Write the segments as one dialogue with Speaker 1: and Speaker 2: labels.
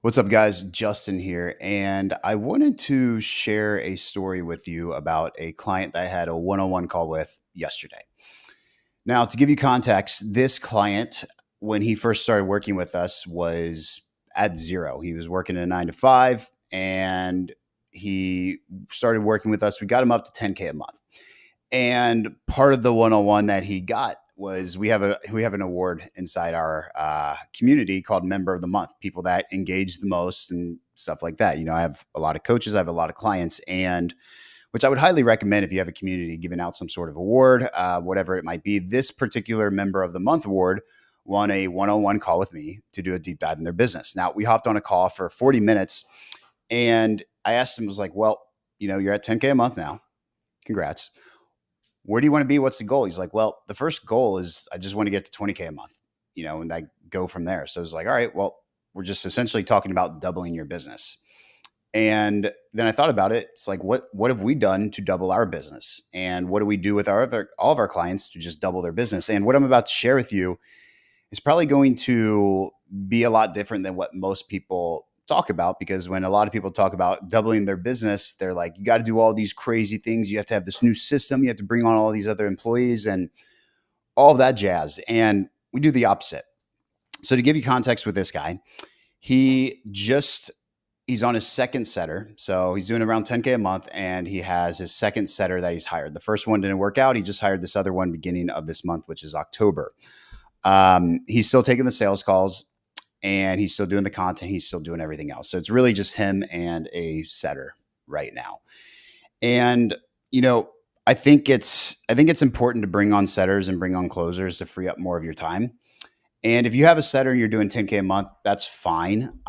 Speaker 1: What's up, guys? Justin here, and I wanted to share a story with you about a client that I had a one on one call with yesterday. Now, to give you context, this client, when he first started working with us, was at zero. He was working a 9 to 5, and he started working with us. We got him up to 10K a month. And part of the one-on-one that he got was we have an award inside our community called Member of the Month. People that engage the most and stuff like that. I have a lot of coaches, I have a lot of clients, and which I would highly recommend if you have a community giving out some sort of award, whatever it might be. This particular Member of the Month award won a one-on-one call with me to do a deep dive in their business. Now, we hopped on a call for 40 minutes, and I asked him, I was like, well, you're at 10K a month now. Congrats. Where do you want to be? What's the goal? He's like, well, the first goal is I just want to get to 20K a month, and I go from there. So I was like, all right, well, we're just essentially talking about doubling your business. And then I thought about it. It's like, what have we done to double our business? And what do we do with all of our clients to just double their business? And what I'm about to share with you is probably going to be a lot different than what most people talk about, because when a lot of people talk about doubling their business, they're like, you got to do all these crazy things. You have to have this new system. You have to bring on all these other employees and all of that jazz. And we do the opposite. So to give you context with this guy, he's on his second setter. So he's doing around 10K a month, and he has his second setter that he's hired. The first one didn't work out. He just hired this other one beginning of this month, which is October. He's still taking the sales calls, and he's still doing the content. He's still doing everything else. So it's really just him and a setter right now. And, I think it's important to bring on setters and bring on closers to free up more of your time. And if you have a setter and you're doing 10K a month, that's fine.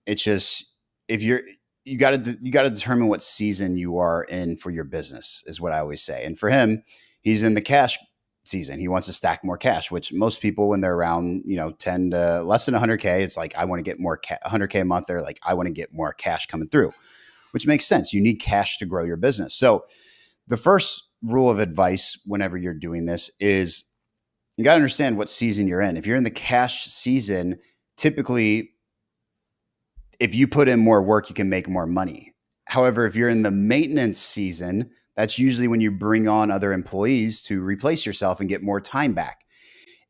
Speaker 1: It's just, if you got to determine what season you are in for your business is what I always say. And for him, he's in the cash season. He wants to stack more cash, which most people, when they're around, 10 to less than 100K, it's like, I want to get more 100K a month. They're like, I want to get more cash coming through, which makes sense. You need cash to grow your business. So the first rule of advice whenever you're doing this is you got to understand what season you're in. If you're in the cash season, typically, if you put in more work, you can make more money. However, if you're in the maintenance season, that's usually when you bring on other employees to replace yourself and get more time back.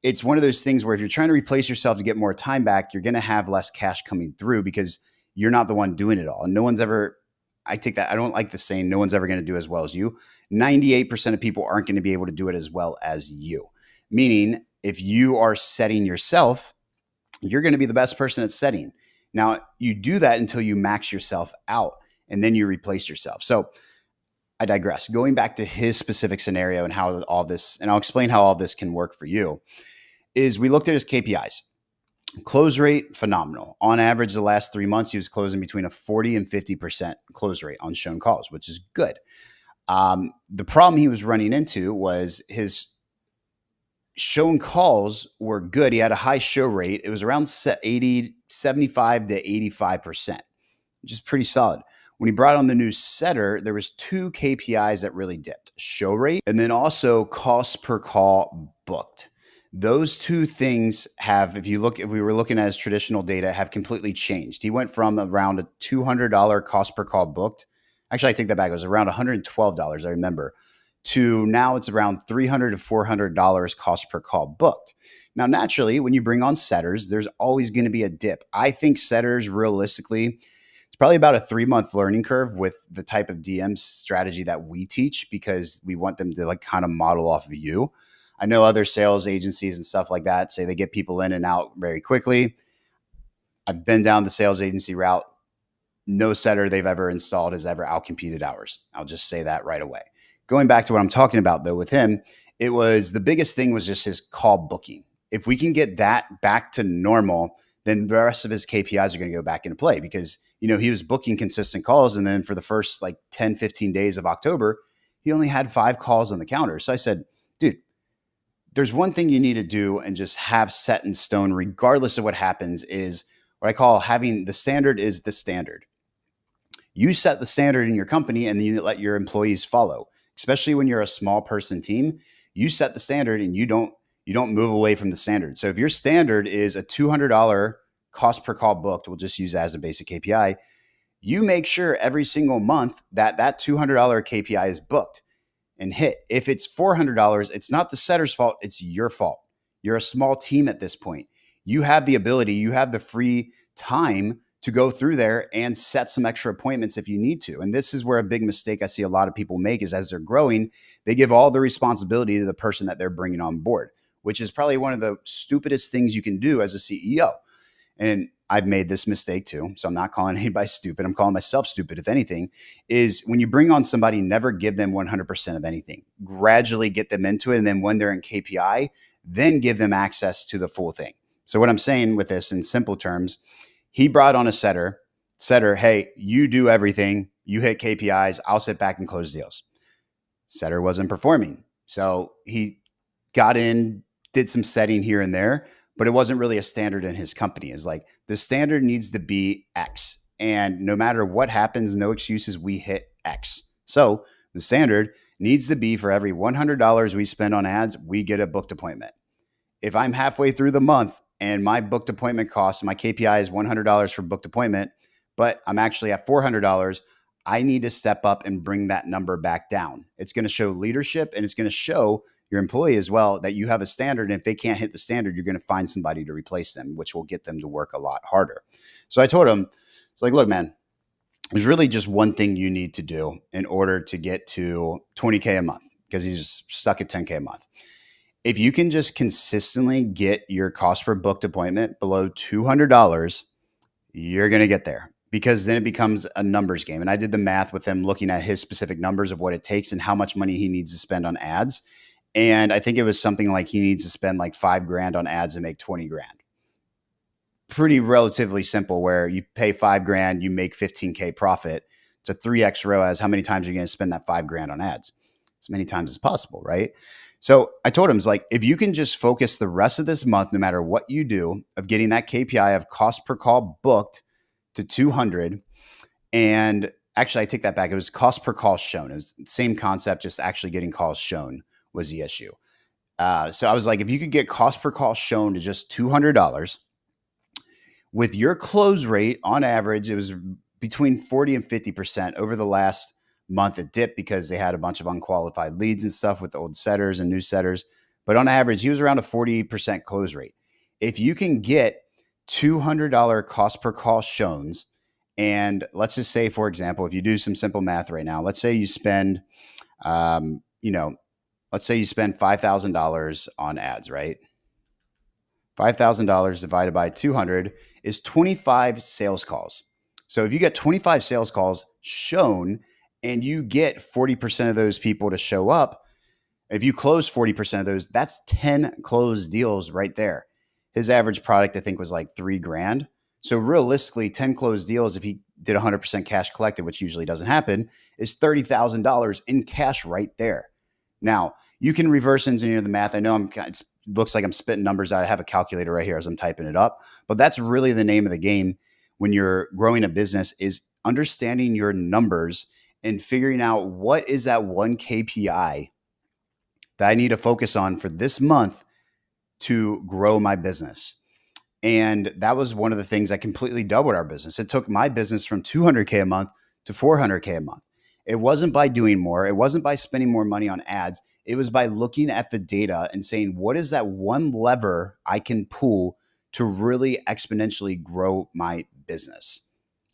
Speaker 1: It's one of those things where if you're trying to replace yourself to get more time back, you're going to have less cash coming through because you're not the one doing it all. And I take that. I don't like the saying, no one's ever going to do as well as you. 98% of people aren't going to be able to do it as well as you. Meaning, if you are setting yourself, you're going to be the best person at setting. Now, you do that until you max yourself out, and then you replace yourself. So I digress. Going back to his specific scenario and how all this, and I'll explain how all this can work for you, is we looked at his KPIs. Close rate, phenomenal. On average, the last 3 months, he was closing between a 40 and 50% close rate on shown calls, which is good. The problem he was running into was his shown calls were good. He had a high show rate. It was around 75 to 85%, which is pretty solid. When he brought on the new setter, there was 2 KPIs that really dipped: show rate and then also cost per call booked. Those 2 things if we were looking at his traditional data, have completely changed. He went from around a $200 cost per call booked. Actually, I take that back. It was around $112, I remember, to now it's around $300 to $400 cost per call booked. Now, naturally, when you bring on setters, there's always going to be a dip. I think setters, realistically, it's probably about a 3-month learning curve with the type of DM strategy that we teach, because we want them to kind of model off of you. I know other sales agencies and stuff like that say they get people in and out very quickly. I've been down the sales agency route. No setter they've ever installed has ever outcompeted ours. I'll just say that right away. Going back to what I'm talking about, though, with him, the biggest thing was just his call booking. If we can get that back to normal, then the rest of his KPIs are going to go back into play, because, he was booking consistent calls. And then for the first 10, 15 days of October, he only had 5 calls on the counter. So I said, dude, there's one thing you need to do and just have set in stone, regardless of what happens, is what I call having the standard is the standard. You set the standard in your company, and then you let your employees follow. Especially when you're a small person team, you set the standard and you don't move away from the standard. So if your standard is a $200 cost per call booked, we'll just use that as a basic KPI. You make sure every single month that that $200 KPI is booked and hit. If it's $400, it's not the setter's fault, it's your fault. You're a small team at this point. You have the ability, you have the free time to go through there and set some extra appointments if you need to. And this is where a big mistake I see a lot of people make is as they're growing, they give all the responsibility to the person that they're bringing on board, which is probably one of the stupidest things you can do as a CEO. And I've made this mistake too. So I'm not calling anybody stupid. I'm calling myself stupid, if anything, is when you bring on somebody, never give them 100% of anything. Gradually get them into it. And then when they're in KPI, then give them access to the full thing. So what I'm saying with this in simple terms, he brought on a setter, hey, you do everything. You hit KPIs. I'll sit back and close deals. Setter wasn't performing. So he got in, did some setting here and there, but it wasn't really a standard in his company. It's like the standard needs to be X. And no matter what happens, no excuses, we hit X. So the standard needs to be for every $100 we spend on ads, we get a booked appointment. If I'm halfway through the month and my booked appointment cost, my KPI is $100 for booked appointment, but I'm actually at $400, I need to step up and bring that number back down. It's going to show leadership and it's going to show your employee as well that you have a standard. And if they can't hit the standard, you're going to find somebody to replace them, which will get them to work a lot harder. So I told him, it's like, look, man, there's really just one thing you need to do in order to get to 20K a month, because he's stuck at 10K a month. If you can just consistently get your cost per booked appointment below $200, you're going to get there, because then it becomes a numbers game. And I did the math with him looking at his specific numbers of what it takes and how much money he needs to spend on ads. And I think it was something like he needs to spend like $5,000 on ads to make 20 grand. Pretty relatively simple, where you pay $5,000, you make 15K profit. It's a 3X ROAS. How many times are you going to spend that $5,000 on ads? As many times as possible, right? So I told him, it's like, if you can just focus the rest of this month, no matter what you do, of getting that KPI of cost per call booked to 200. And actually, I take that back. It was cost per call shown. It was the same concept, just actually getting calls shown was the issue. So I was like, if you could get cost per call shown to just $200, with your close rate on average, it was between 40 and 50%. Over the last month, it dipped because they had a bunch of unqualified leads and stuff with the old setters and new setters. But on average, he was around a 40% close rate. If you can get $200 cost per call showns, and let's just say, for example, if you do some simple math right now, let's say you spend, let's say you spend $5,000 on ads, right? $5,000 divided by 200 is 25 sales calls. So if you get 25 sales calls shown and you get 40% of those people to show up, if you close 40% of those, that's 10 closed deals right there. His average product, I think, was like $3,000. So realistically, 10 closed deals, if he did 100% cash collected, which usually doesn't happen, is $30,000 in cash right there. Now, you can reverse engineer the math. I know it looks like I'm spitting numbers out. I have a calculator right here as I'm typing it up, but that's really the name of the game when you're growing a business, is understanding your numbers and figuring out what is that one KPI that I need to focus on for this month to grow my business. And that was one of the things that completely doubled our business. It took my business from 200K a month to 400K a month. It wasn't by doing more. It wasn't by spending more money on ads. It was by looking at the data and saying, what is that one lever I can pull to really exponentially grow my business?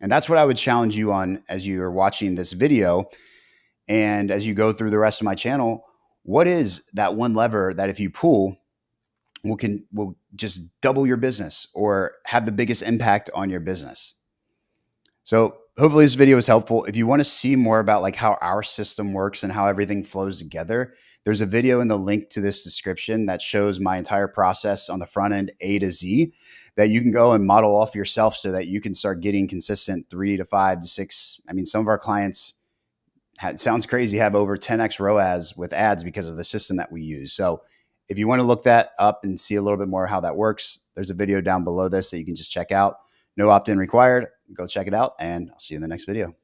Speaker 1: And that's what I would challenge you on as you're watching this video. And as you go through the rest of my channel, what is that one lever that if you pull will just double your business or have the biggest impact on your business? So hopefully this video is helpful. If you want to see more about like how our system works and how everything flows together, there's a video in the link to this description that shows my entire process on the front end, A to Z, that you can go and model off yourself so that you can start getting consistent 3 to 5 to 6. I mean, some of our clients, sounds crazy, have over 10x ROAS with ads because of the system that we use. So if you want to look that up and see a little bit more how that works, there's a video down below this that you can just check out. No opt-in required. Go check it out, and I'll see you in the next video.